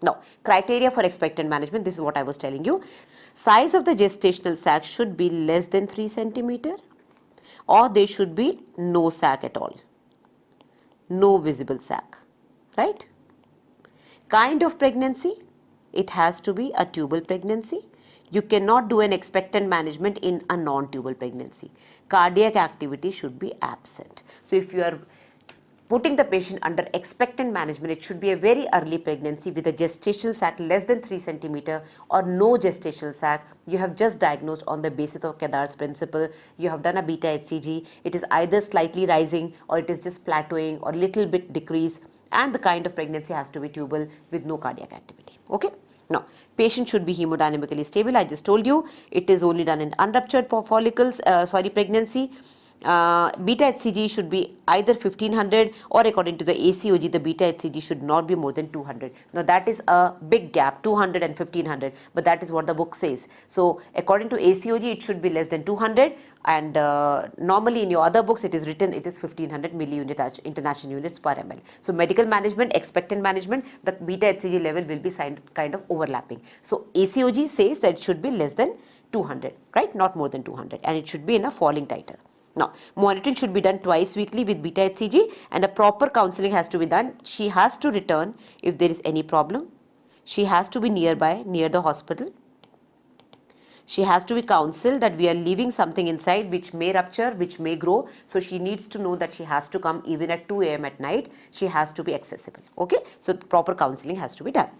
Now, criteria for expectant management, this is what I was telling you. Size of the gestational sac should be less than 3 centimeter, or there should be no sac at all, no visible sac, right? Kind of pregnancy, it has to be a tubal pregnancy. You cannot do an expectant management in a non-tubal pregnancy. Cardiac activity should be absent. So if you are putting the patient under expectant management, it should be a very early pregnancy with a gestational sac less than 3 centimeter or no gestational sac. You have just diagnosed on the basis of Kedar's principle. You have done a β-hCG. It is either slightly rising or it is just plateauing or little bit decrease, and the kind of pregnancy has to be tubal with no cardiac activity. Okay. Now, patient should be hemodynamically stable. I just told you it is only done in unruptured follicles, pregnancy. Beta-hCG should be either 1500 or according to the ACOG, the beta-hCG should not be more than 200. Now that is a big gap, 200 and 1500, but that is what the book says. So according to ACOG, it should be less than 200, and normally in your other books it is written it is 1500 milliunit international units per ml. So medical management, expectant management, the beta-hCG level will be kind of overlapping. So ACOG says that it should be less than 200, right? Not more than 200, and it should be in a falling titer. Now, monitoring should be done twice weekly with beta-hCG, and a proper counseling has to be done. She has to return if there is any problem. She has to be nearby, near the hospital. She has to be counseled that we are leaving something inside which may rupture, which may grow. So she needs to know that she has to come even at 2 AM at night. She has to be accessible. Okay. So the proper counseling has to be done.